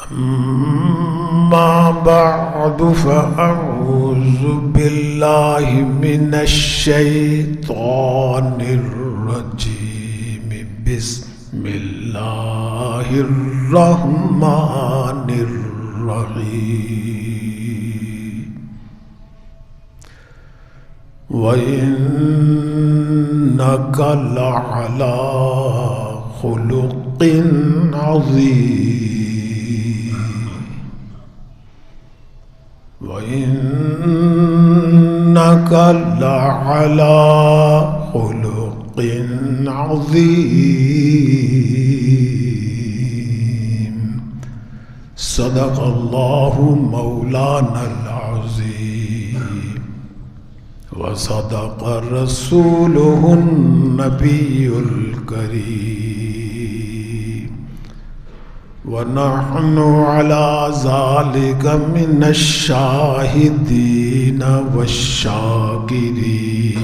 أما بعد فأعوذ بالله من الشيطان الرجيم بسم الله الرحمن الرحيم وإنك لعلى خلق عظيم وإنك لعلى خلق عظيم صدق الله مولانا العظيم وصدق رسوله النبي الكريم ونحن على ذلك من الشاهدين والشاكرين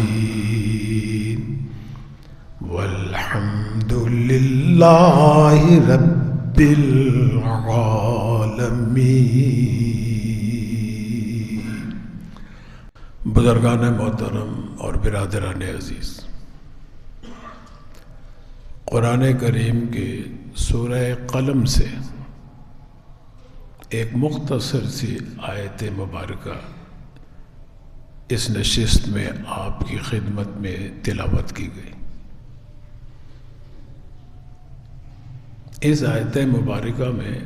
والحمد لله رب العالمين۔ بزرگان محترم اور برادران عزیز، قرآن کریم کے سورہ قلم سے ایک مختصر سی آیت مبارکہ اس نشست میں آپ کی خدمت میں تلاوت کی گئی۔ اس آیت مبارکہ میں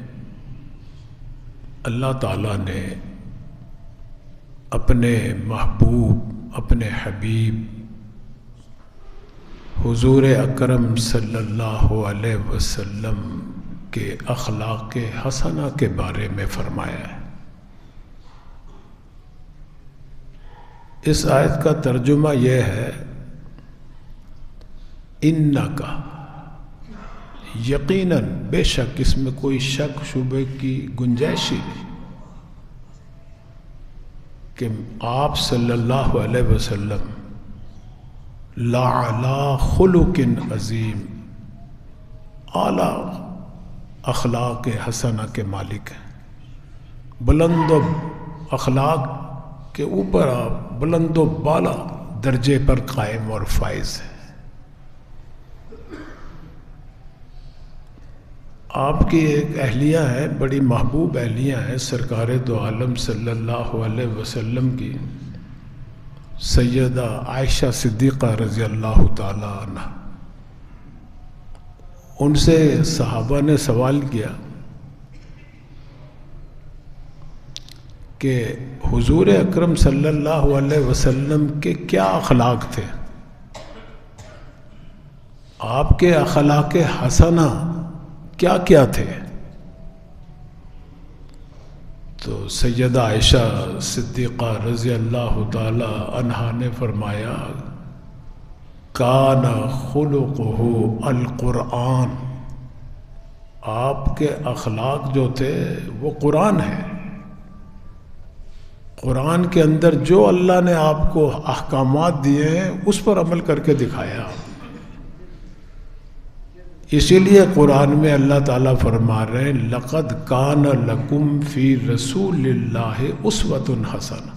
اللہ تعالیٰ نے اپنے محبوب، اپنے حبیب حضور اکرم صلی اللہ علیہ وسلم کے اخلاق حسنہ کے بارے میں فرمایا ہے۔ اس آیت کا ترجمہ یہ ہے، انکا، یقیناً، بے شک، اس میں کوئی شک شبے کی گنجائش ہی نہیں کہ آپ صلی اللہ علیہ وسلم لعلی خلق عظیم، اعلیٰ اخلاق حسنہ کے مالک ہیں۔ بلند و اخلاق کے اوپر آپ بلند و بالا درجے پر قائم اور فائز ہیں۔ آپ کی ایک اہلیہ ہے، بڑی محبوب اہلیہ ہے، سرکار دو عالم صلی اللہ علیہ وسلم کی سیدہ عائشہ صدیقہ رضی اللہ تعالی عنہ۔ ان سے صحابہ نے سوال کیا کہ حضور اکرم صلی اللہ علیہ وسلم کے کیا اخلاق تھے، آپ کے اخلاق حسنہ کیا کیا تھے؟ تو سیدہ عائشہ صدیقہ رضی اللہ تعالی عنہا نے فرمایا، کان خلقہ القرآن، آپ کے اخلاق جو تھے وہ قرآن ہے۔ قرآن کے اندر جو اللہ نے آپ کو احکامات دیے ہیں اس پر عمل کر کے دکھایا۔ اسی لیے قرآن میں اللہ تعالیٰ فرما رہے ہیں، لقد کان لکم فی رسول اللہ اسوۃ حسنہ،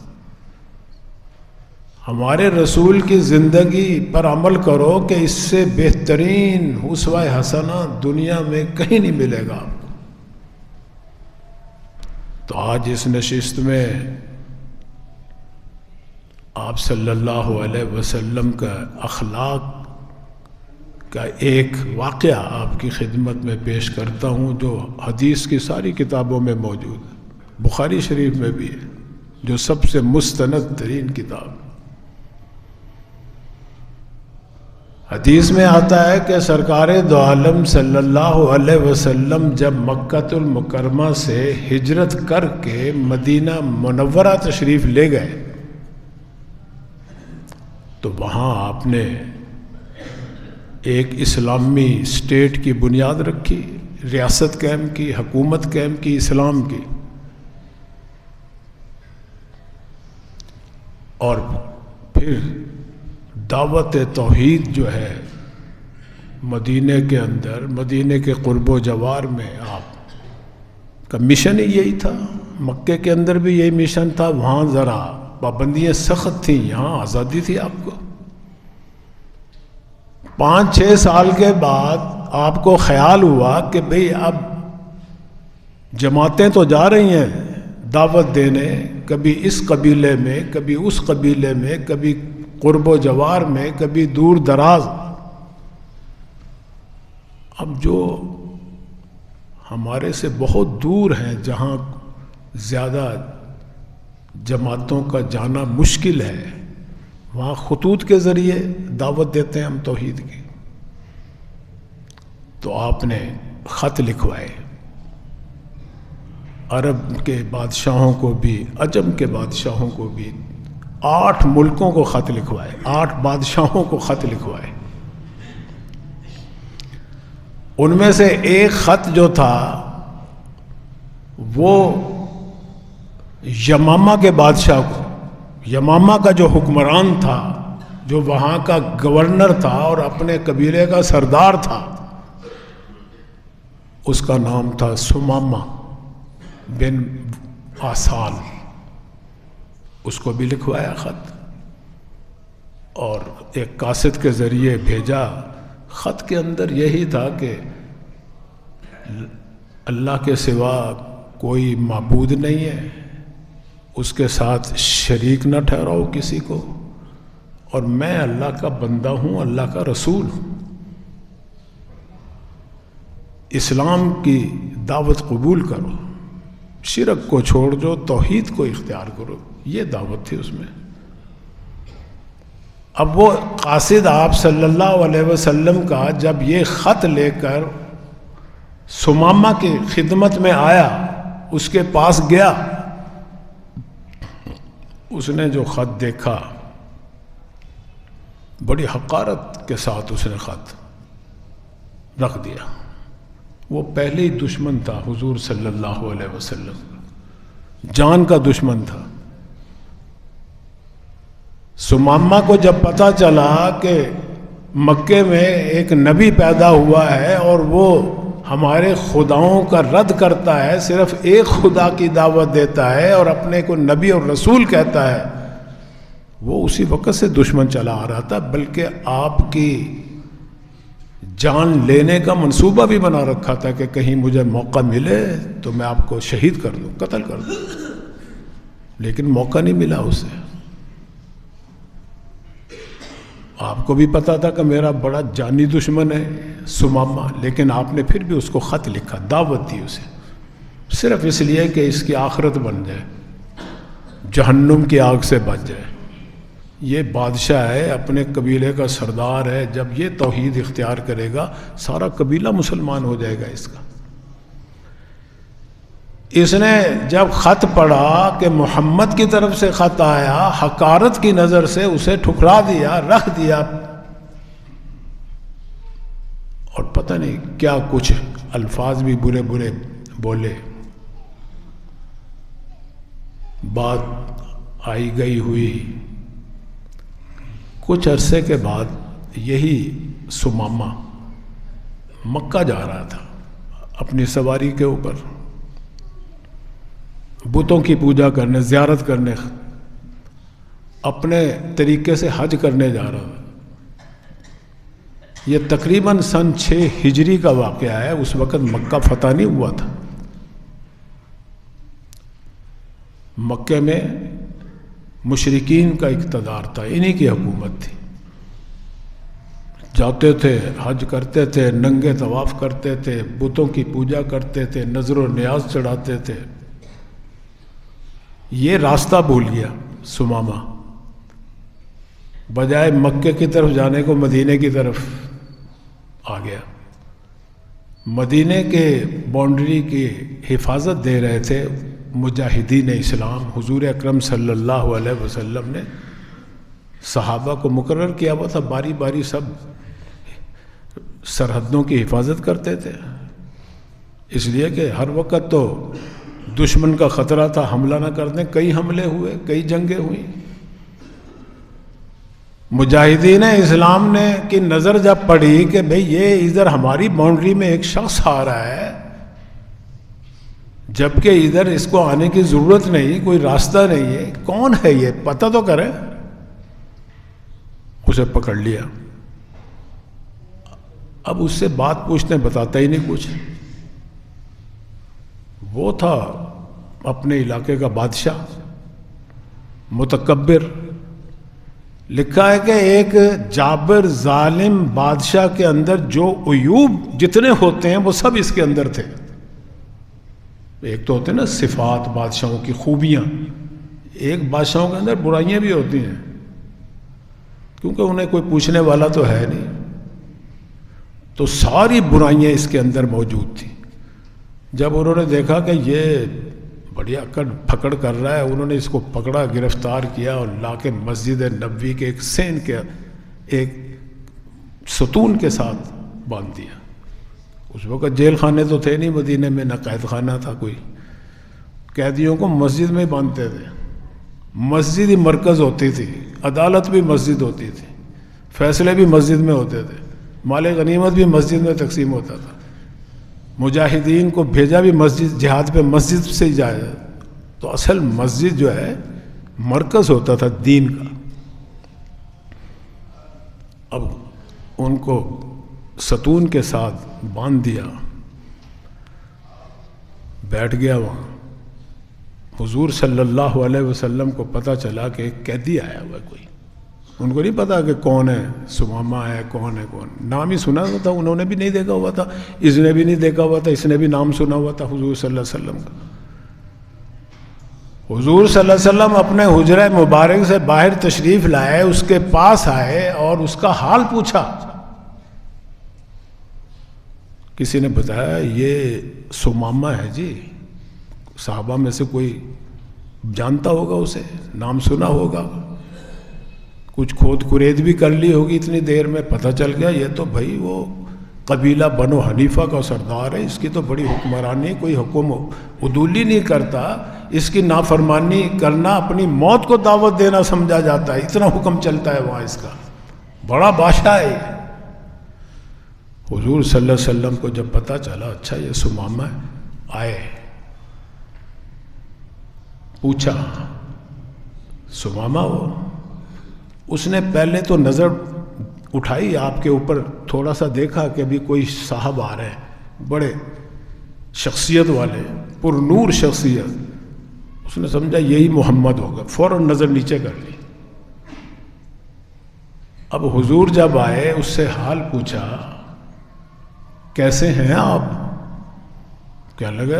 ہمارے رسول کی زندگی پر عمل کرو کہ اس سے بہترین اسوہ حسنہ دنیا میں کہیں نہیں ملے گا آپ کو۔ تو آج اس نشست میں آپ صلی اللہ علیہ وسلم کا اخلاق کا ایک واقعہ آپ کی خدمت میں پیش کرتا ہوں، جو حدیث کی ساری کتابوں میں موجود ہے، بخاری شریف میں بھی ہے، جو سب سے مستند ترین کتاب۔ حدیث میں آتا ہے کہ سرکار دو عالم صلی اللہ علیہ وسلم جب مکہ المکرمہ سے ہجرت کر کے مدینہ منورہ تشریف لے گئے تو وہاں آپ نے ایک اسلامی اسٹیٹ کی بنیاد رکھی، ریاست قائم کی، حکومت قائم کی اسلام کی، اور پھر دعوت توحید جو ہے مدینے کے اندر، مدینے کے قرب و جوار میں آپ کا مشن ہی یہی تھا. مکے کے اندر بھی یہی مشن تھا. وہاں ذرا پابندیاں سخت تھیں، یہاں آزادی تھی آپ کو. 5-6 سال کے بعد آپ کو خیال ہوا کہ بھئی اب جماعتیں تو جا رہی ہیں دعوت دینے، کبھی اس قبیلے میں، کبھی اس قبیلے میں، کبھی قرب و جوار میں، کبھی دور دراز. اب جو ہمارے سے بہت دور ہیں، جہاں زیادہ جماعتوں کا جانا مشکل ہے، وہاں خطوط کے ذریعے دعوت دیتے ہیں ہم توحید کی. تو آپ نے خط لکھوائے، عرب کے بادشاہوں کو بھی، عجم کے بادشاہوں کو بھی. 8 ملکوں کو خط لکھوائے، 8 بادشاہوں کو خط لکھوائے. ان میں سے ایک خط جو تھا وہ یمامہ کے بادشاہ کو، یمامہ کا جو حکمران تھا، جو وہاں کا گورنر تھا اور اپنے قبیلے کا سردار تھا، اس کا نام تھا سمامہ بن آسال. اس کو بھی لکھوایا خط اور ایک قاصد کے ذریعے بھیجا. خط کے اندر یہی تھا کہ اللہ کے سوا کوئی معبود نہیں ہے، اس کے ساتھ شریک نہ ٹھہراؤ کسی کو، اور میں اللہ کا بندہ ہوں، اللہ کا رسول ہوں. اسلام کی دعوت قبول کرو، شرک کو چھوڑ دو، توحید کو اختیار کرو. یہ دعوت تھی اس میں. اب وہ قاصد آپ صلی اللہ علیہ وسلم کا جب یہ خط لے کر سمامہ کی خدمت میں آیا، اس کے پاس گیا، اس نے جو خط دیکھا، بڑی حقارت کے ساتھ اس نے خط رکھ دیا. وہ پہلے ہی دشمن تھا حضور صلی اللہ علیہ وسلم، جان کا دشمن تھا. سمامہ کو جب پتہ چلا کہ مکے میں ایک نبی پیدا ہوا ہے اور وہ ہمارے خداؤں کا رد کرتا ہے، صرف ایک خدا کی دعوت دیتا ہے اور اپنے کو نبی اور رسول کہتا ہے، وہ اسی وقت سے دشمن چلا آ رہا تھا. بلکہ آپ کی جان لینے کا منصوبہ بھی بنا رکھا تھا کہ کہیں مجھے موقع ملے تو میں آپ کو شہید کر دوں، قتل کر دوں. لیکن موقع نہیں ملا اسے. آپ کو بھی پتا تھا کہ میرا بڑا جانی دشمن ہے سمامہ، لیکن آپ نے پھر بھی اس کو خط لکھا، دعوت دی اسے، صرف اس لیے کہ اس کی آخرت بن جائے، جہنم کی آگ سے بچ جائے. یہ بادشاہ ہے، اپنے قبیلے کا سردار ہے، جب یہ توحید اختیار کرے گا سارا قبیلہ مسلمان ہو جائے گا اس کا. اس نے جب خط پڑھا کہ محمد کی طرف سے خط آیا، حقارت کی نظر سے اسے ٹھکرا دیا، رکھ دیا، اور پتہ نہیں کیا کچھ الفاظ بھی برے برے بولے. بات آئی گئی ہوئی. کچھ عرصے کے بعد یہی سمامہ مکہ جا رہا تھا اپنی سواری کے اوپر، بتوں کی پوجا کرنے، زیارت کرنے، اپنے طریقے سے حج کرنے جا رہا تھا. یہ تقریباً سن 6 ہجری کا واقعہ ہے. اس وقت مکہ فتح نہیں ہوا تھا. مکے میں مشرکین کا اقتدار تھا، انہی کی حکومت تھی. جاتے تھے، حج کرتے تھے، ننگے طواف کرتے تھے، بتوں کی پوجا کرتے تھے، نذر و نیاز چڑھاتے تھے. یہ راستہ بھول گیا سمامہ، بجائے مکے کی طرف جانے کو مدینے کی طرف آ گیا. مدینے کے باؤنڈری کی حفاظت دے رہے تھے مجاہدین اسلام. حضور اکرم صلی اللہ علیہ وسلم نے صحابہ کو مقرر کیا ہوا تھا، باری باری سب سرحدوں کی حفاظت کرتے تھے، اس لیے کہ ہر وقت تو دشمن کا خطرہ تھا حملہ نہ کر دیں. کئی حملے ہوئے، کئی جنگیں ہوئیں. مجاہدین اسلام نے کی نظر جب پڑی کہ بھئی یہ ادھر ہماری باؤنڈری میں ایک شخص آ رہا ہے جبکہ ادھر اس کو آنے کی ضرورت نہیں، کوئی راستہ نہیں ہے، کون ہے یہ پتہ تو کریں۔ اسے پکڑ لیا، اب اس سے بات پوچھتے بتاتا ہی نہیں کچھ۔ وہ تھا اپنے علاقے کا بادشاہ، متکبر۔ لکھا ہے کہ ایک جابر ظالم بادشاہ کے اندر جو عیوب جتنے ہوتے ہیں وہ سب اس کے اندر تھے۔ ایک تو ہوتے ہیں نا صفات بادشاہوں کی، خوبیاں، ایک بادشاہوں کے اندر برائیاں بھی ہوتی ہیں، کیونکہ انہیں کوئی پوچھنے والا تو ہے نہیں، تو ساری برائیاں اس کے اندر موجود تھیں۔ جب انہوں نے دیکھا کہ یہ بڑی اکڑ پھکڑ کر رہا ہے، انہوں نے اس کو پکڑا، گرفتار کیا اور لا کے مسجد نبوی کے ایک سین کے ایک ستون کے ساتھ باندھ دیا۔ اس وقت جیل خانے تو تھے نہیں مدینے میں، نہ قید خانہ تھا کوئی، قیدیوں کو مسجد میں باندھتے تھے۔ مسجد ہی مرکز ہوتی تھی، عدالت بھی مسجد ہوتی تھی، فیصلے بھی مسجد میں ہوتے تھے، مال غنیمت بھی مسجد میں تقسیم ہوتا تھا، مجاہدین کو بھیجا بھی مسجد، جہاد پہ مسجد سے ہی جایا۔ تو اصل مسجد جو ہے مرکز ہوتا تھا دین کا۔ اب ان کو ستون کے ساتھ باندھ دیا، بیٹھ گیا وہاں۔ حضور صلی اللہ علیہ وسلم کو پتہ چلا کہ ایک قیدی آیا ہوا ہے کوئی، ان کو نہیں پتا کہ کون ہے، سمامہ ہے، کون ہے، کون، نام ہی سنا ہوا تھا، انہوں نے بھی نہیں دیکھا ہوا تھا، اس نے بھی نہیں دیکھا ہوا تھا، اس نے بھی نام سنا ہوا تھا حضور صلی اللہ علیہ وسلم کا۔ حضور صلی اللہ علیہ وسلم اپنے حجرہ مبارک سے باہر تشریف لائے، اس کے پاس آئے اور اس کا حال پوچھا۔ کسی نے بتایا یہ سمامہ ہے جی، صحابہ میں سے کوئی جانتا ہوگا اسے، نام سنا ہوگا، کچھ کھود کرید بھی کر لی ہوگی، اتنی دیر میں پتہ چل گیا یہ تو بھائی وہ قبیلہ بنو حنیفہ کا سردار ہے، اس کی تو بڑی حکمرانی، کوئی حکم عدولی نہیں کرتا، اس کی نافرمانی کرنا اپنی موت کو دعوت دینا سمجھا جاتا ہے، اتنا حکم چلتا ہے وہاں اس کا، بڑا بادشاہ ہے۔ حضور صلی اللہ علیہ وسلم کو جب پتہ چلا اچھا یہ سمامہ ہے، آئے، پوچھا سمامہ ہو؟ اس نے پہلے تو نظر اٹھائی آپ کے اوپر، تھوڑا سا دیکھا کہ ابھی کوئی صاحب آ رہے ہیں، بڑے شخصیت والے، پر نور شخصیت، اس نے سمجھا یہی محمد ہوگا، فوراً نظر نیچے کر لی۔ اب حضور جب آئے اس سے حال پوچھا، کیسے ہیں آپ؟ کیا لگا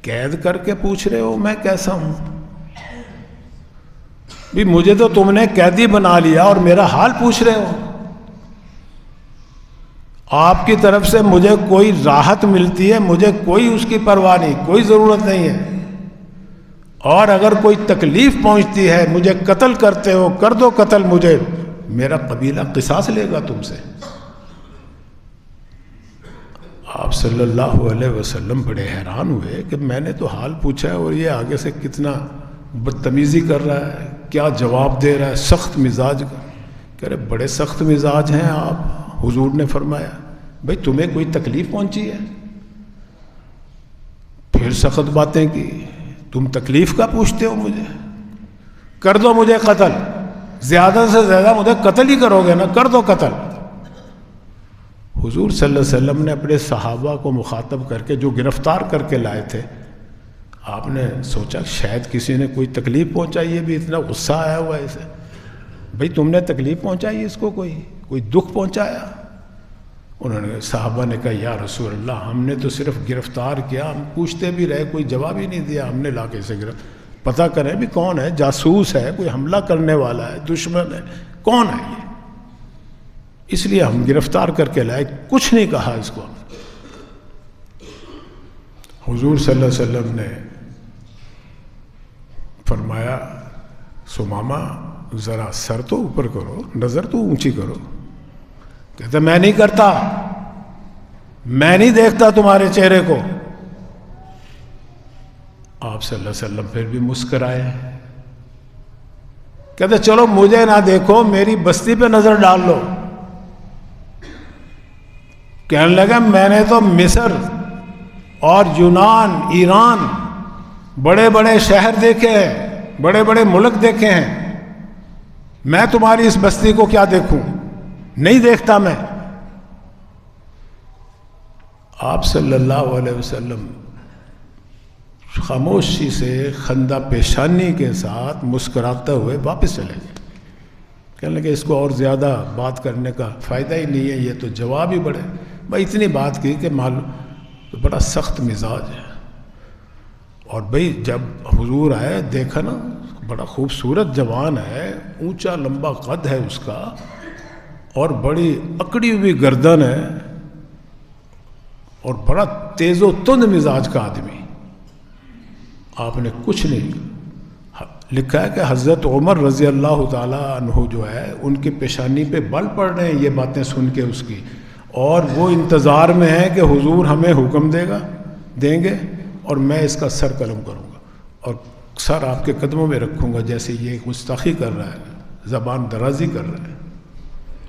قید کر کے پوچھ رہے ہو میں کیسا ہوں؟ بھی مجھے تو تم نے قیدی بنا لیا اور میرا حال پوچھ رہے ہو؟ آپ کی طرف سے مجھے کوئی راحت ملتی ہے، مجھے کوئی اس کی پرواہ نہیں، کوئی ضرورت نہیں ہے، اور اگر کوئی تکلیف پہنچتی ہے، مجھے قتل کرتے ہو، کر دو قتل مجھے، میرا قبیلہ قصاص لے گا تم سے۔ آپ صلی اللہ علیہ وسلم بڑے حیران ہوئے کہ میں نے تو حال پوچھا ہے اور یہ آگے سے کتنا بدتمیزی کر رہا ہے، کیا جواب دے رہا ہے، سخت مزاج کا۔ کہہ رہے بڑے سخت مزاج ہیں آپ۔ حضور نے فرمایا بھئی تمہیں کوئی تکلیف پہنچی ہے؟ پھر سخت باتیں کی، تم تکلیف کا پوچھتے ہو مجھے؟ کر دو مجھے قتل، زیادہ سے زیادہ مجھے قتل ہی کرو گے نا، کر دو قتل۔ حضور صلی اللہ علیہ وسلم نے اپنے صحابہ کو مخاطب کر کے جو گرفتار کر کے لائے تھے، آپ نے سوچا شاید کسی نے کوئی تکلیف پہنچائی ہے، بھی اتنا غصہ آیا ہوا ہے اسے، بھئی تم نے تکلیف پہنچائی اس کو، کوئی دکھ پہنچایا؟ انہوں نے صحابہ نے کہا یا رسول اللہ ہم نے تو صرف گرفتار کیا، ہم پوچھتے بھی رہے، کوئی جواب ہی نہیں دیا، ہم نے لا کے اسے پتہ کریں بھی کون ہے، جاسوس ہے، کوئی حملہ کرنے والا ہے، دشمن ہے، کون ہے یہ، اس لیے ہم گرفتار کر کے لائے، کچھ نہیں کہا اس کو۔ حضور صلی اللہ علیہ وسلم نے فرمایا سمامہ ذرا سر تو اوپر کرو، نظر تو اونچی کرو۔ کہتا میں نہیں کرتا، میں نہیں دیکھتا تمہارے چہرے کو۔ آپ صلی اللہ علیہ وسلم پھر بھی مسکرائے، کہتے چلو مجھے نہ دیکھو، میری بستی پہ نظر ڈال لو۔ کہنے لگا میں نے تو مصر اور یونان، ایران، بڑے بڑے شہر دیکھے ہیں، بڑے بڑے ملک دیکھے ہیں، میں تمہاری اس بستی کو کیا دیکھوں؟ نہیں دیکھتا میں۔ آپ صلی اللہ علیہ وسلم خاموشی سے خندہ پیشانی کے ساتھ مسکراتے ہوئے واپس چلے گئے۔ کہنے لگے اس کو اور زیادہ بات کرنے کا فائدہ ہی نہیں ہے، یہ تو جواب ہی بڑے۔ بھائی اتنی بات کی کہ معلوم تو بڑا سخت مزاج ہے۔ اور بھئی جب حضور آئے دیکھا نا، بڑا خوبصورت جوان ہے، اونچا لمبا قد ہے اس کا، اور بڑی اکڑی ہوئی گردن ہے، اور بڑا تیز و تند مزاج کا آدمی۔ آپ نے کچھ نہیں لکھا ہے کہ حضرت عمر رضی اللہ تعالیٰ عنہ جو ہے ان کی پیشانی پہ بل پڑ رہے ہیں یہ باتیں سن کے اس کی، اور وہ انتظار میں ہے کہ حضور ہمیں حکم دیں گے اور میں اس کا سر قلم کروں گا اور سر آپ کے قدموں میں رکھوں گا، جیسے یہ گستاخی کر رہا ہے، زبان درازی کر رہا ہے۔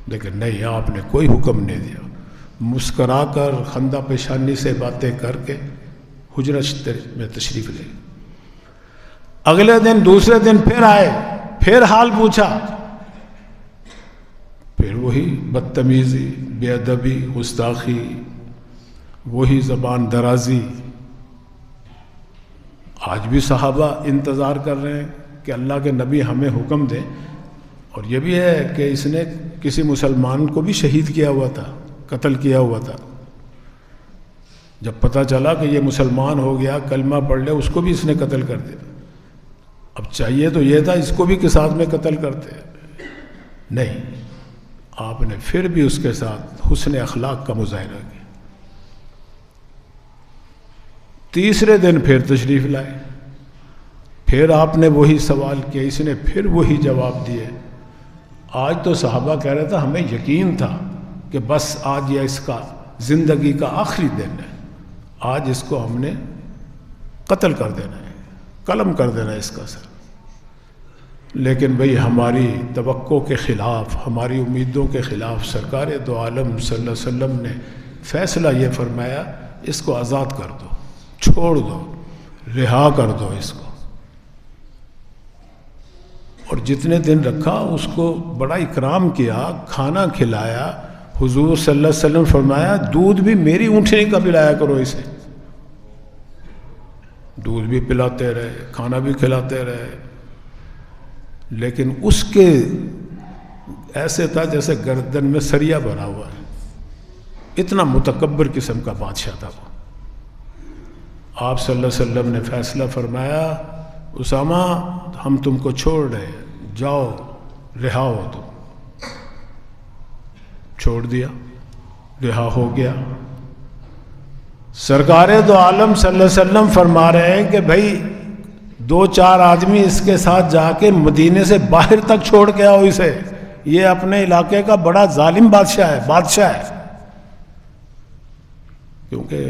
لیکن نہیں، آپ نے کوئی حکم نہیں دیا، مسکرا کر خندہ پیشانی سے باتیں کر کے حجرت میں تشریف لے۔ اگلے دن دوسرے دن پھر آئے، پھر حال پوچھا، پھر وہی بدتمیزی، بے ادبی، گستاخی، وہی زبان درازی۔ آج بھی صحابہ انتظار کر رہے ہیں کہ اللہ کے نبی ہمیں حکم دیں۔ اور یہ بھی ہے کہ اس نے کسی مسلمان کو بھی شہید کیا ہوا تھا، قتل کیا ہوا تھا۔ جب پتہ چلا کہ یہ مسلمان ہو گیا، کلمہ پڑھ لے، اس کو بھی اس نے قتل کر دیا۔ اب چاہیے تو یہ تھا اس کو بھی کے ساتھ میں قتل کرتے، نہیں، آپ نے پھر بھی اس کے ساتھ حسن اخلاق کا مظاہرہ کیا۔ تیسرے دن پھر تشریف لائے، پھر آپ نے وہی سوال کیا، اس نے پھر وہی جواب دیے۔ آج تو صحابہ کہہ رہے تھا ہمیں یقین تھا کہ بس آج یہ اس کا زندگی کا آخری دن ہے، آج اس کو ہم نے قتل کر دینا ہے، قلم کر دینا ہے اس کا سر۔ لیکن بھئی ہماری توقع کے خلاف، ہماری امیدوں کے خلاف سرکار دو عالم صلی اللہ علیہ وسلم نے فیصلہ یہ فرمایا، اس کو آزاد کر دو، چھوڑ دو، رہا کر دو اس کو۔ اور جتنے دن رکھا اس کو بڑا اکرام کیا، کھانا کھلایا۔ حضور صلی اللہ علیہ وسلم فرمایا دودھ بھی میری اونٹنی کا پلایا کرو اسے، دودھ بھی پلاتے رہے، کھانا بھی کھلاتے رہے۔ لیکن اس کے ایسے تھا جیسے گردن میں سریا بھرا ہوا ہے، اتنا متکبر قسم کا بادشاہ تھا وہ۔ آپ صلی اللہ علیہ وسلم نے فیصلہ فرمایا، اسامہ ہم تم کو چھوڑ رہے ہیں، جاؤ رہا ہو تم۔ چھوڑ دیا، رہا ہو گیا۔ سرکار دو عالم صلی اللہ علیہ وسلم فرما رہے ہیں کہ بھائی 2-4 آدمی اس کے ساتھ جا کے مدینے سے باہر تک چھوڑ کے آؤ اسے، یہ اپنے علاقے کا بڑا ظالم بادشاہ ہے۔ کیونکہ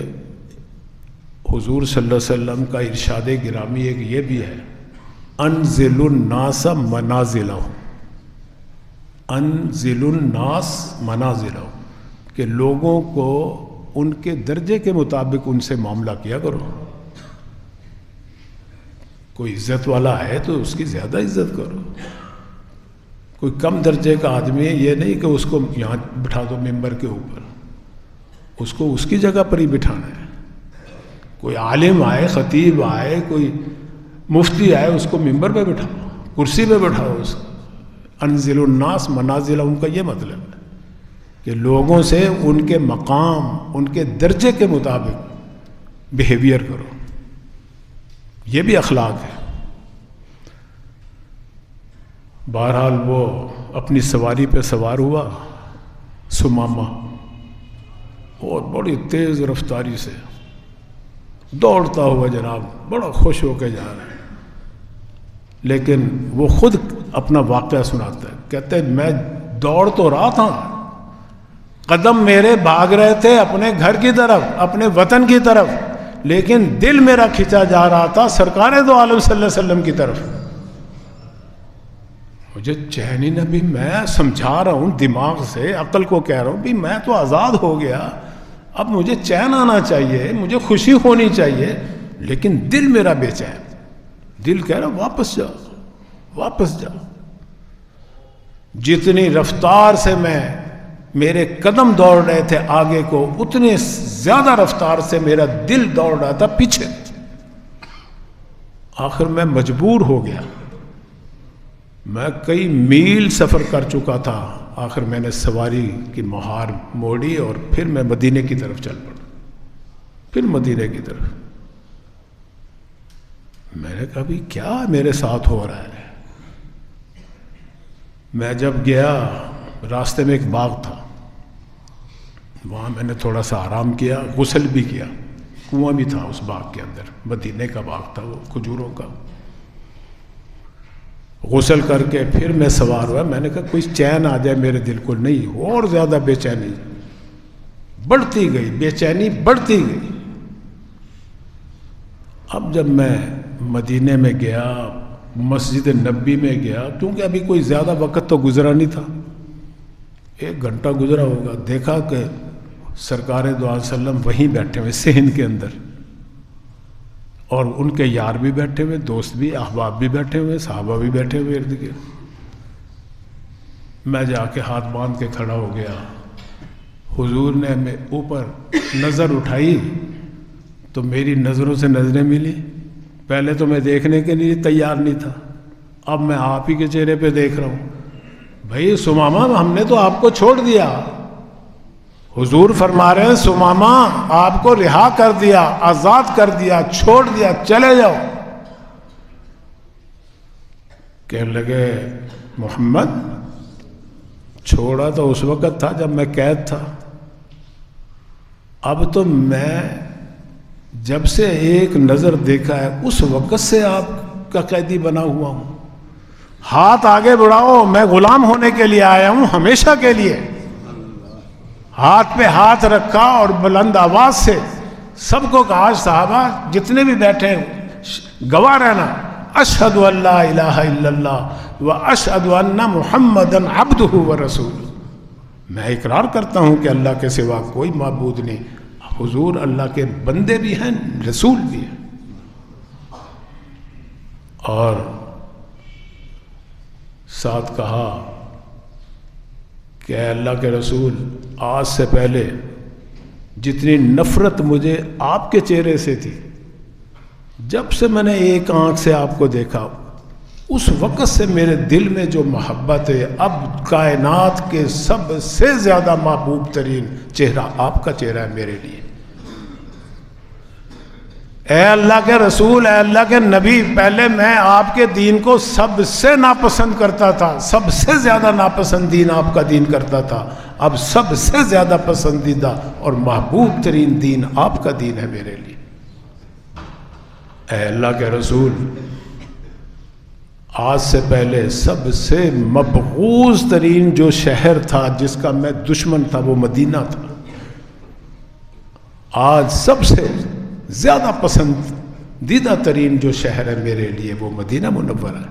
حضور صلی اللہ علیہ وسلم کا ارشاد گرامی ایک یہ بھی ہے، انزل الناس منازلہم، انزل الناس منازلہم، کہ لوگوں کو ان کے درجے کے مطابق ان سے معاملہ کیا کرو۔ کوئی عزت والا ہے تو اس کی زیادہ عزت کرو، کوئی کم درجے کا آدمی ہے یہ نہیں کہ اس کو یہاں بٹھا دو ممبر کے اوپر، اس کو اس کی جگہ پر ہی بٹھانا ہے۔ کوئی عالم آئے، خطیب آئے، کوئی مفتی آئے، اس کو ممبر پہ بٹھاؤ، کرسی پہ بٹھاؤ اس کو۔ انزل الناس منازلہم کا یہ مطلب ہے کہ لوگوں سے ان کے مقام، ان کے درجے کے مطابق بیہیویئر کرو، یہ بھی اخلاق ہے۔ بہرحال وہ اپنی سواری پہ سوار ہوا، سمامہ، اور بڑی تیز رفتاری سے دوڑتا ہوا جناب بڑا خوش ہو کے جا رہا ہے۔ لیکن وہ خود اپنا واقعہ سناتا ہے، کہتے ہیں میں دوڑ تو رہا تھا، قدم میرے بھاگ رہے تھے اپنے گھر کی طرف، اپنے وطن کی طرف، لیکن دل میرا کھینچا جا رہا تھا سرکار دو عالم صلی اللہ علیہ وسلم کی طرف۔ مجھے چین ہی نہ بھی، میں سمجھا رہا ہوں دماغ سے، عقل کو کہہ رہا ہوں بھی میں تو آزاد ہو گیا، اب مجھے چین آنا چاہیے، مجھے خوشی ہونی چاہیے، لیکن دل میرا بے چین، دل کہہ رہا واپس جاؤ، واپس جاؤ۔ جتنی رفتار سے میرے قدم دوڑ رہے تھے آگے کو، اتنے زیادہ رفتار سے میرا دل دوڑ رہا تھا پیچھے۔ آخر میں مجبور ہو گیا، میں کئی میل سفر کر چکا تھا، آخر میں نے سواری کی مہار موڑی اور پھر میں مدینے کی طرف چل پڑا، پھر مدینے کی طرف۔ میں نے کہا بھی کیا میرے ساتھ ہو رہا ہے؟ میں جب گیا، راستے میں ایک باغ تھا، وہاں میں نے تھوڑا سا آرام کیا، غسل بھی کیا، کنواں بھی تھا اس باغ کے اندر، مدینے کا باغ تھا وہ کھجوروں کا۔ غسل کر کے پھر میں سوار ہوا، میں نے کہا کوئی چین آ جائے میرے دل کو، نہیں، اور زیادہ بے چینی بڑھتی گئی، بے چینی بڑھتی گئی۔ اب جب میں مدینے میں گیا، مسجد نبی میں گیا، کیونکہ ابھی کوئی زیادہ وقت تو گزرا نہیں تھا، 1 گھنٹہ گزرا ہوگا، دیکھا کہ سرکار دو علیہ وسلم وہیں بیٹھے ہوئے صحن کے اندر، اور ان کے یار بھی بیٹھے ہوئے، دوست بھی، احباب بھی بیٹھے ہوئے، صحابہ بھی بیٹھے ہوئے ارد گرد۔ میں جا کے ہاتھ باندھ کے کھڑا ہو گیا، حضور نے اوپر نظر اٹھائی تو میری نظروں سے نظریں ملی۔ پہلے تو میں دیکھنے کے لیے تیار نہیں تھا، اب میں آپ ہی کے چہرے پہ دیکھ رہا ہوں۔ بھائی سمامہ، ہم نے تو آپ کو چھوڑ دیا، حضور فرما رہے ہیں سمامہ آپ کو رہا کر دیا، آزاد کر دیا، چھوڑ دیا، چلے جاؤ۔ کہنے لگے محمد، چھوڑا تو اس وقت تھا جب میں قید تھا، اب تو میں جب سے ایک نظر دیکھا ہے اس وقت سے آپ کا قیدی بنا ہوا ہوں، ہاتھ آگے بڑھاؤ، میں غلام ہونے کے لیے آیا ہوں ہمیشہ کے لیے۔ ہاتھ پہ ہاتھ رکھا اور بلند آواز سے سب کو کہا، صحابہ جتنے بھی بیٹھے ہیں گواہ رہنا، اشہد ان لا الہ الا اللہ و اشہد ان محمدًا عبدہ و رسولہ، میں اقرار کرتا ہوں کہ اللہ کے سوا کوئی معبود نہیں، حضور اللہ کے بندے بھی ہیں، رسول بھی ہیں۔ اور ساتھ کہا کہ اے اللہ کے رسول، آج سے پہلے جتنی نفرت مجھے آپ کے چہرے سے تھی، جب سے میں نے ایک آنکھ سے آپ کو دیکھا، اس وقت سے میرے دل میں جو محبت ہے، اب کائنات کے سب سے زیادہ محبوب ترین چہرہ آپ کا چہرہ ہے میرے لیے۔ اے اللہ کے رسول، اے اللہ کے نبی، پہلے میں آپ کے دین کو سب سے ناپسند کرتا تھا، سب سے زیادہ ناپسند دین آپ کا دین کرتا تھا، اب سب سے زیادہ پسندیدہ اور محبوب ترین دین آپ کا دین ہے میرے لیے۔ اے اللہ کے رسول، آج سے پہلے سب سے مبغوض ترین جو شہر تھا، جس کا میں دشمن تھا، وہ مدینہ تھا، آج سب سے زیادہ پسندیدہ ترین جو شہر ہے میرے لیے، وہ مدینہ منورہ ہے۔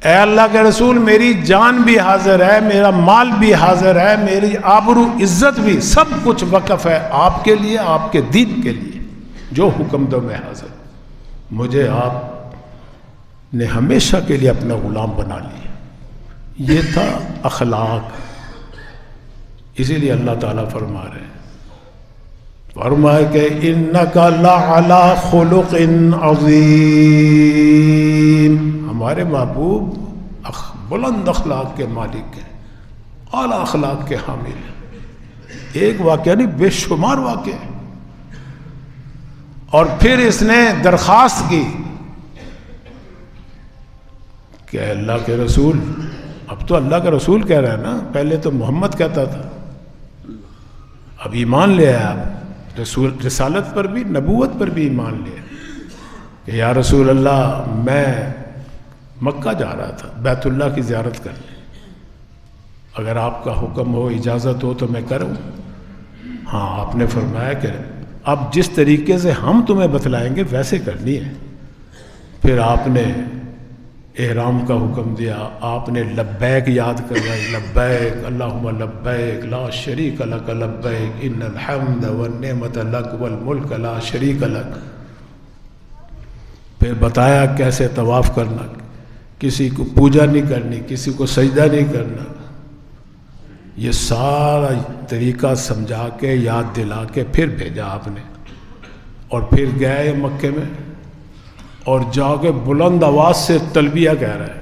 اے اللہ کے رسول، میری جان بھی حاضر ہے، میرا مال بھی حاضر ہے، میری آبرو عزت بھی، سب کچھ وقف ہے آپ کے لیے، آپ کے دین کے لیے، جو حکم دو میں حاضر ہوں۔ مجھے آپ نے ہمیشہ کے لیے اپنا غلام بنا لیا۔ یہ تھا اخلاق۔ اسی لیے اللہ تعالیٰ فرما رہے ہیں، فرمائے کہ اِنَّكَ لَعَلَىٰ خُلُقٍ عَظِيمٍ، ہمارے محبوب بلند اخلاق کے مالک ہیں، اعلیٰ اخلاق کے حامل ہیں۔ ایک واقعہ نہیں، بے شمار واقعہ۔ اور پھر اس نے درخواست کی کہ اللہ کے رسول، اب تو اللہ کا رسول کہہ رہا ہے نا، پہلے تو محمد کہتا تھا، اب ایمان لے آیا، رسول رسالت پر بھی، نبوت پر بھی ایمان لیا کہ یا رسول اللہ، میں مکہ جا رہا تھا بیت اللہ کی زیارت کرنے، اگر آپ کا حکم ہو، اجازت ہو تو میں کروں۔ ہاں، آپ نے فرمایا کہ اب جس طریقے سے ہم تمہیں بتلائیں گے ویسے کرنی ہے۔ پھر آپ نے احرام کا حکم دیا، آپ نے لبیک یاد کروائی، لبیک اللہم لبیک لا شریک لک لبیک ان الحمد والنعمت لک والملک لا شریک لک۔ پھر بتایا کیسے طواف کرنا، کسی کو پوجا نہیں کرنی، کسی کو سجدہ نہیں کرنا، یہ سارا طریقہ سمجھا کے یاد دلا کے پھر بھیجا آپ نے، اور پھر گئے مکے میں اور جا کے بلند آواز سے تلبیہ کہہ رہا ہے۔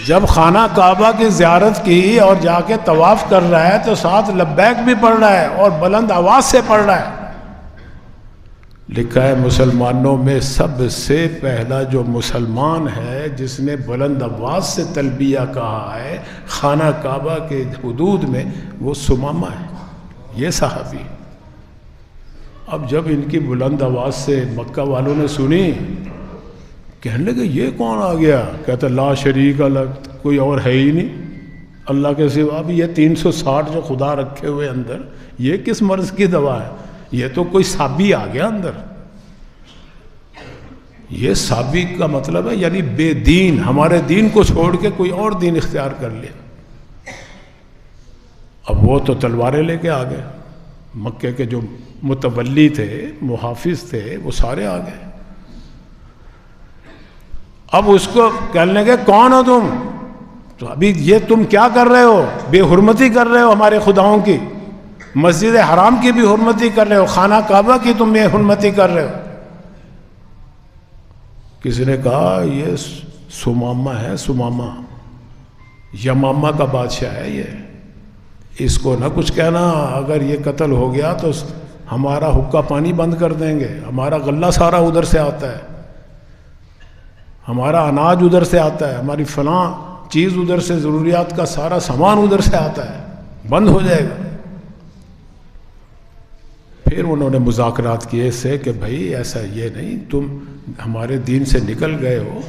جب خانہ کعبہ کی زیارت کی اور جا کے طواف کر رہا ہے تو ساتھ لبیک بھی پڑھ رہا ہے اور بلند آواز سے پڑھ رہا ہے۔ لکھا ہے مسلمانوں میں سب سے پہلا جو مسلمان ہے جس نے بلند آواز سے تلبیہ کہا ہے خانہ کعبہ کے حدود میں، وہ ثمامہ ہے، یہ صحابی۔ اب جب ان کی بلند آواز سے مکہ والوں نے سنی، کہنے لگے یہ کون آ گیا؟ کہتا لا شریک لک، کوئی اور ہے ہی نہیں اللہ کے سوا۔ اب یہ 360 جو خدا رکھے ہوئے اندر، یہ کس مرض کی دوا ہے؟ یہ تو کوئی صابی آ گیا اندر۔ یہ صابی کا مطلب ہے یعنی بے دین، ہمارے دین کو چھوڑ کے کوئی اور دین اختیار کر لیا۔ اب وہ تو تلواریں لے کے آ گئے، مکے کے جو متولی تھے، محافظ تھے، وہ سارے آ گئے۔ اب اس کو کہنے لگے کون ہو تم؟ تو ابھی یہ تم کیا کر رہے ہو؟ بے حرمتی کر رہے ہو ہمارے خداؤں کی، مسجد حرام کی بھی حرمتی کر رہے ہو، خانہ کعبہ کی تم بے حرمتی کر رہے ہو۔ کسی نے کہا یہ ثمامہ ہے، ثمامہ یمامہ کا بادشاہ ہے، یہ اس کو نہ کچھ کہنا، اگر یہ قتل ہو گیا تو ہمارا حقہ پانی بند کر دیں گے، ہمارا غلہ سارا ادھر سے آتا ہے، ہمارا اناج ادھر سے آتا ہے، ہماری فلاں چیز ادھر سے، ضروریات کا سارا سامان ادھر سے آتا ہے، بند ہو جائے گا۔ پھر انہوں نے مذاکرات کیے اس سے کہ بھائی ایسا یہ نہیں، تم ہمارے دین سے نکل گئے ہو،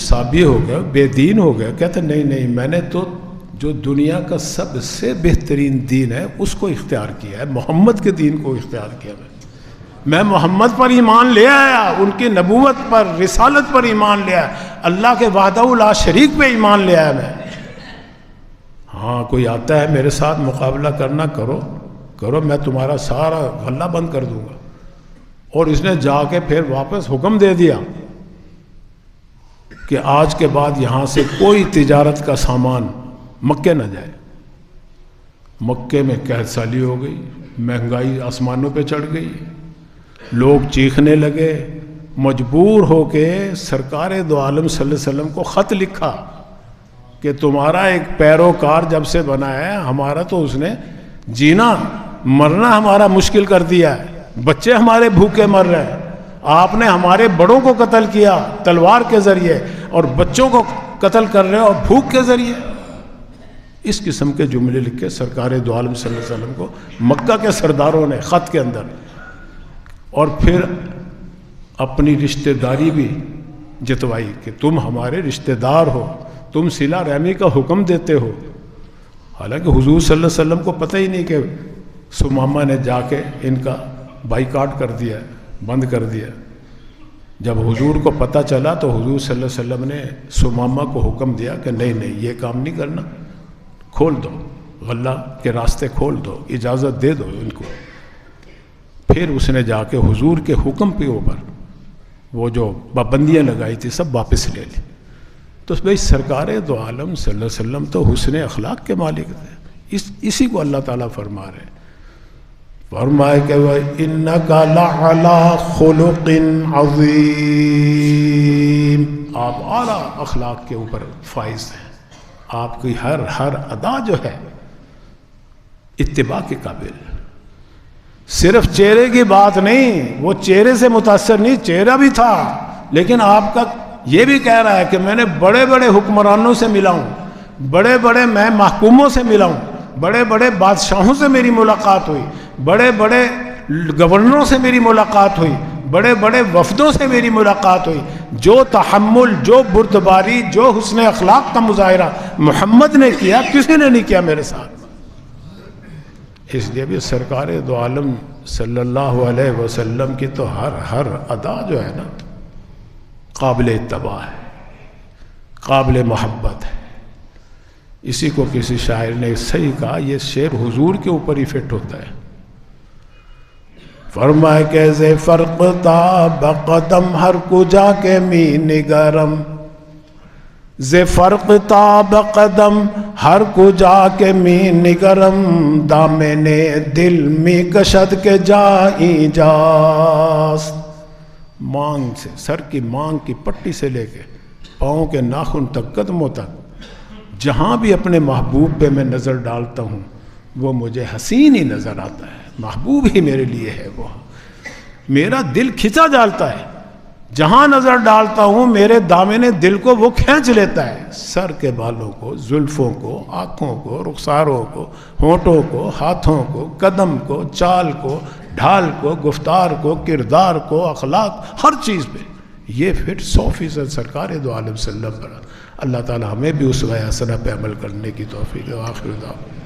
صابی ہو گئے، بے دین ہو گئے۔ کہتے نہیں نہیں، میں نے تو جو دنیا کا سب سے بہترین دین ہے اس کو اختیار کیا ہے، محمد کے دین کو اختیار کیا۔ میں محمد پر ایمان لے آیا، ان کی نبوت پر، رسالت پر ایمان لے آیا، اللہ کے وحدہ لا شریک پہ ایمان لے آیا میں۔ ہاں کوئی آتا ہے میرے ساتھ مقابلہ کرنا، کرو کرو، میں تمہارا سارا غلہ بند کر دوں گا۔ اور اس نے جا کے پھر واپس حکم دے دیا کہ آج کے بعد یہاں سے کوئی تجارت کا سامان مکے نہ جائے۔ مکے میں قحط سالی ہو گئی، مہنگائی آسمانوں پہ چڑھ گئی، لوگ چیخنے لگے، مجبور ہو کے سرکار دو عالم صلی اللہ علیہ وسلم کو خط لکھا کہ تمہارا ایک پیروکار جب سے بنا ہے، ہمارا تو اس نے جینا مرنا ہمارا مشکل کر دیا ہے، بچے ہمارے بھوکے مر رہے ہیں، آپ نے ہمارے بڑوں کو قتل کیا تلوار کے ذریعے اور بچوں کو قتل کر رہے اور بھوک کے ذریعے۔ اس قسم کے جملے لکھے سرکار دو عالم صلی اللہ علیہ وسلم کو مکہ کے سرداروں نے خط کے اندر، اور پھر اپنی رشتہ داری بھی جتوائی کہ تم ہمارے رشتہ دار ہو، تم صلہ رحمی کا حکم دیتے ہو۔ حالانکہ حضور صلی اللہ علیہ وسلم کو پتہ ہی نہیں کہ ثمامہ نے جا کے ان کا بائیکاٹ کر دیا، بند کر دیا۔ جب حضور کو پتہ چلا تو حضور صلی اللہ علیہ وسلم نے ثمامہ کو حکم دیا کہ نہیں نہیں، یہ کام نہیں کرنا، کھول دو غلہ کے راستے، کھول دو، اجازت دے دو ان کو۔ پھر اس نے جا کے حضور کے حکم کے اوپر وہ جو پابندیاں لگائی تھی سب واپس لے لی۔ تو بھائی سرکار دو عالم صلی اللہ علیہ وسلم تو حسن اخلاق کے مالک تھے، اسی کو اللہ تعالیٰ فرما رہے ہیں، فرمائے کہ وَإِنَّكَ لَعَلَىٰ خُلُقٍ عَظِيمٍ، آپ اعلیٰ اخلاق کے اوپر فائز ہیں، آپ کی ہر ادا جو ہے اتباع کے قابل۔ صرف چہرے کی بات نہیں، وہ چہرے سے متاثر نہیں، چہرہ بھی تھا، لیکن آپ کا یہ بھی کہہ رہا ہے کہ میں نے بڑے بڑے حکمرانوں سے ملا ہوں، بڑے بڑے میں محکوموں سے ملا ہوں، بڑے بڑے بادشاہوں سے میری ملاقات ہوئی، بڑے بڑے گورنروں سے میری ملاقات ہوئی، بڑے بڑے وفدوں سے میری ملاقات ہوئی۔ جو تحمل، جو بردباری، جو حسن اخلاق کا مظاہرہ محمد نے کیا، کسی نے نہیں کیا میرے ساتھ۔ اس لیے بھی سرکار دو عالم صلی اللہ علیہ وسلم کی تو ہر ادا جو ہے نا قابل اتباع ہے، قابل محبت ہے۔ اسی کو کسی شاعر نے صحیح کہا، یہ شعر حضور کے اوپر ہی فٹ ہوتا ہے۔ فرمائے کہ زے فرق تاب قدم ہر کجا کے می نگرم، زے فرق تاب قدم ہر کجا کے می نگرم، دامن دل می کشد کے جائیں جاست۔ مانگ سے، سر کی مانگ کی پٹی سے لے کے پاؤں کے ناخن تک، قدموں تک، جہاں بھی اپنے محبوب پہ میں نظر ڈالتا ہوں وہ مجھے حسین ہی نظر آتا ہے، محبوب ہی میرے لیے ہے وہ، میرا دل کھینچا جالتا ہے، جہاں نظر ڈالتا ہوں میرے دامن دل کو وہ کھینچ لیتا ہے، سر کے بالوں کو، زلفوں کو، آنکھوں کو، رخساروں کو، ہونٹوں کو، ہاتھوں کو، قدم کو، چال کو، ڈھال کو، گفتار کو، کردار کو، اخلاق، ہر چیز پہ یہ پھر 100% سرکار دو عالم صلی اللہ علیہ وسلم پر۔ اللہ تعالی ہمیں بھی اس حسنہ پہ عمل کرنے کی توفیق دے۔ آخر دعوانا